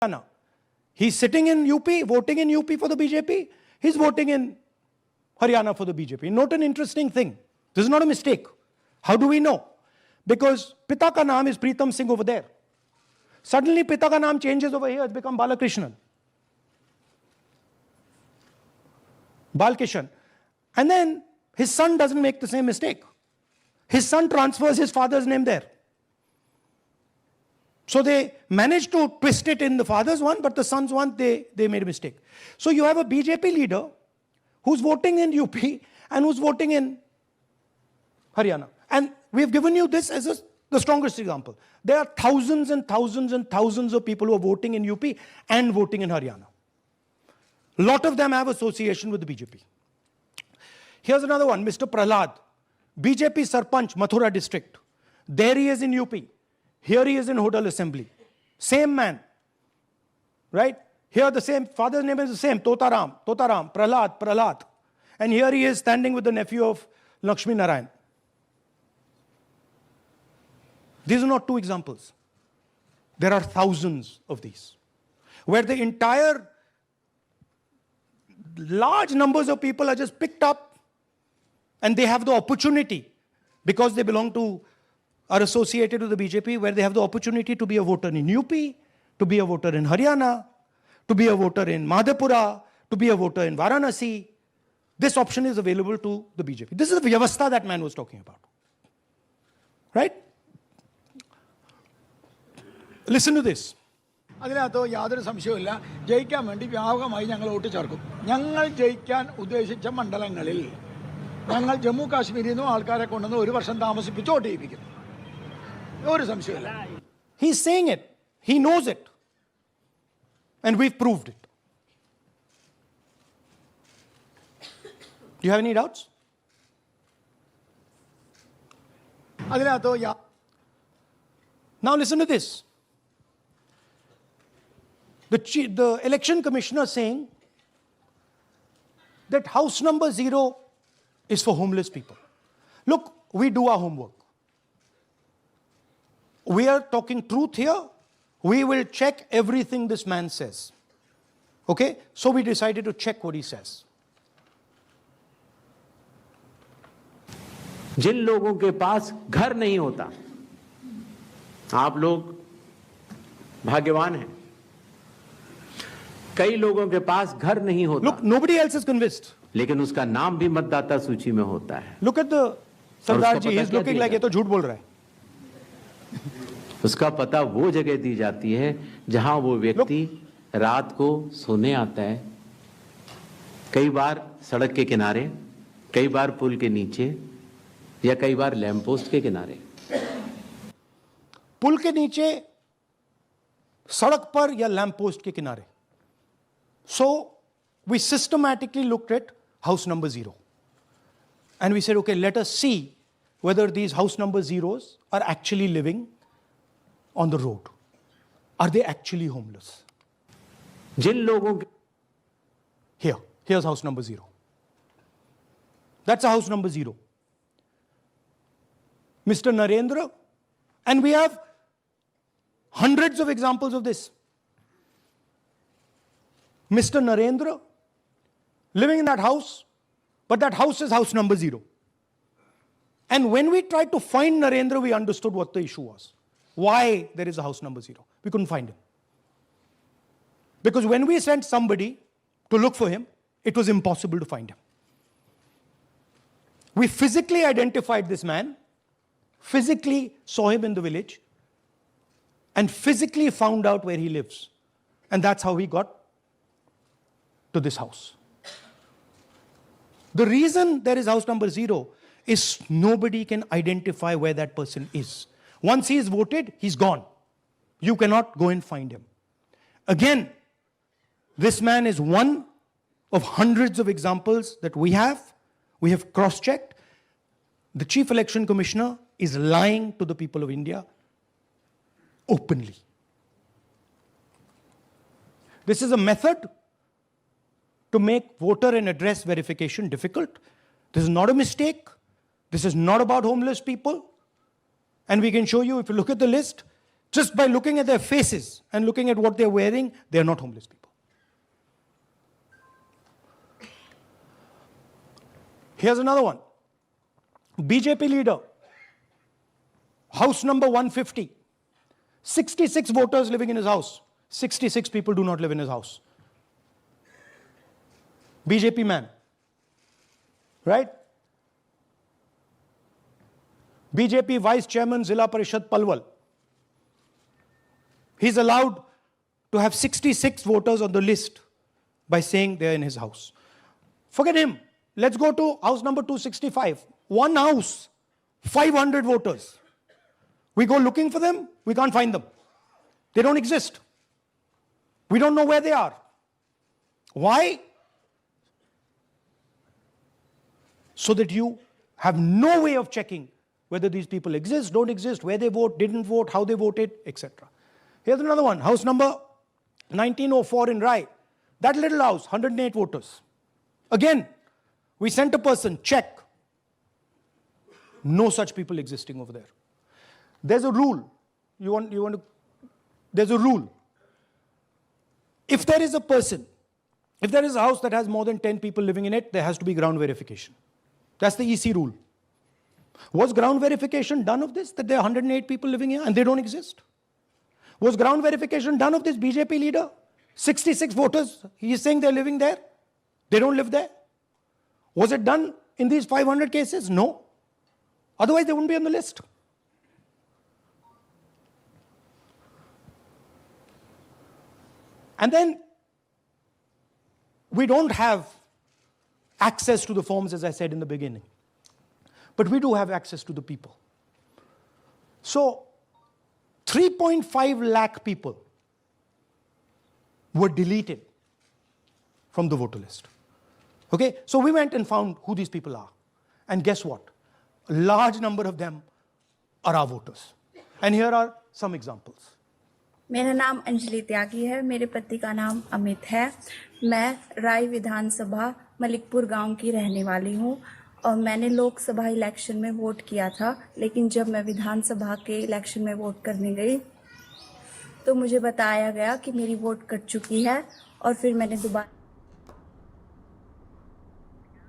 Haryana. He's sitting in UP, voting in UP for the BJP. He's voting in Haryana for the BJP. Note an interesting thing. This is not a mistake. How do we know? Because Pita ka naam is Pritam Singh over there. Suddenly Pita ka naam changes over here. It's become Balakrishnan. Balkishan. And then his son doesn't make the same mistake. His son transfers his father's name there. So they managed to twist it in the father's one, but the son's one, they made a mistake. So you have a BJP leader who's voting in UP and who's voting in Haryana. And we've given you this as the strongest example. There are thousands and thousands and thousands of people who are voting in UP and voting in Haryana. A lot of them have association with the BJP. Here's another one, Mr. Prahlad, BJP Sarpanch, Mathura district. There he is in UP. Here he is in Hodal Assembly. Same man, right? Here the same, father's name is the same, Totaram, Prahlad. And here he is standing with the nephew of Lakshmi Narayan. These are not two examples. There are thousands of these, where the entire large numbers of people are just picked up and they have the opportunity, because they belong to, are associated with the BJP, where they have the opportunity to be a voter in UP, to be a voter in Haryana, to be a voter in Madhepura, to be a voter in Varanasi. This option is available to the BJP. This is the Vyavastha that man was talking about. Right? Listen to this. അതിനകത്ത് യാതൊരു സംശയവുമില്ല. ജയിക്കാൻ വേണ്ടി വ്യാപകമായി ഞങ്ങൾ vote ചേർക്കും. ഞങ്ങൾ ജയിക്കാൻ ഉദ്ദേശിച്ച മണ്ഡലങ്ങളിൽ ഞങ്ങൾ ജമ്മു കാശ്മീരിൽ നിന്നും ആൾക്കാരെ കൊണ്ടുവന്ന് ഒരു വർഷം താമസിപ്പിച്ച് വോട്ട് ചെയ്യിപ്പിക്കും. ഒരു സംശയമില്ല. He's saying it. He knows it. And we've proved it. Do you have any doubts? അതിനകത്ത് Now listen to this. The election commissioner saying that house number 0 is for homeless people. Look, we do our homework. We are talking truth here. We will check everything this man says. Okay? So we decided to check what he says. जिन लोगों के पास घर नहीं होता, आप लोग भाग्यवान हैं. कई लोगों के पास घर नहीं होता. Look, nobody else is convinced. लेकिन उसका नाम भी मतदाता सूची में होता है. Look at the Sardar ji. He's looking like ये तो झूठ बोल रहा है. उसका पता वो जगह दी जाती है जहां वो व्यक्ति रात को सोने आता है. कई बार सड़क के किनारे, कई बार पुल के नीचे, या कई बार लैंप पोस्ट के किनारे. पुल के नीचे, सड़क पर या लैंप पोस्ट के किनारे. So we systematically looked at house number 0. And we said, okay, let us see whether these house number 0s are actually living on the road. Are they actually homeless? जिन लोगों के Here's house number 0. That's a house number 0. Mr. Narendra, and we have hundreds of examples of this. Mr. Narendra living in that house, but that house is house number 0. And when we tried to find Narendra, we understood what the issue was. Why there is a house number 0. We couldn't find him. Because when we sent somebody to look for him, it was impossible to find him. We physically identified this man, physically saw him in the village, and physically found out where he lives. And that's how we got to this house. The reason there is house number 0 is nobody can identify where that person is. Once he is voted, he's gone. You cannot go and find him. Again, this man is one of hundreds of examples that we have. We have cross-checked. The Chief Election Commissioner is lying to the people of India openly. This is a method to make voter and address verification difficult. This is not a mistake. This is not about homeless people. And we can show you, if you look at the list, Just by looking at their faces and looking at what they're wearing, they're not homeless people. Here's another one. BJP leader, house number 150. 66 voters living in his house. 66 people do not live in his house. BJP man. Right? BJP Vice Chairman Zilla Parishad Palwal. He's allowed to have 66 voters on the list by saying they're in his house. Forget him. Let's go to house number 265. One house, 500 voters. We go looking for them, we can't find them. They don't exist. We don't know where they are. Why? So that you have no way of checking whether these people exist, don't exist, where they vote, didn't vote, how they voted, etc. Here's another one, house number 1904 in Rai. That little house, 108 voters. Again, we sent a person, check. No such people existing over there. There's a rule. There's a rule. If there is a person, if there is a house that has more than 10 people living in it, there has to be ground verification. That's the EC rule. Was ground verification done of this, that there are 108 people living here and they don't exist? Was ground verification done of this BJP leader? 66 voters, he is saying they're living there. They don't live there. Was it done in these 500 cases? No. Otherwise, they wouldn't be on the list. And then, we don't have access to the forms, as I said in the beginning. But we do have access to the people. So, 3.5 lakh people were deleted from the voter list. Okay, so we went and found who these people are. And guess what? A large number of them are our voters. And here are some examples. मेरा नाम अंजलि त्यागी है, मेरे पति का नाम अमित है। मैं राय विधानसभा मलिकपुर गांव की रहने वाली हूं और मैंने लोकसभा इलेक्शन में वोट किया था, लेकिन जब मैं विधानसभा के इलेक्शन में वोट करने गई तो मुझे बताया गया कि मेरी वोट कट चुकी है और फिर मैंने दोबारा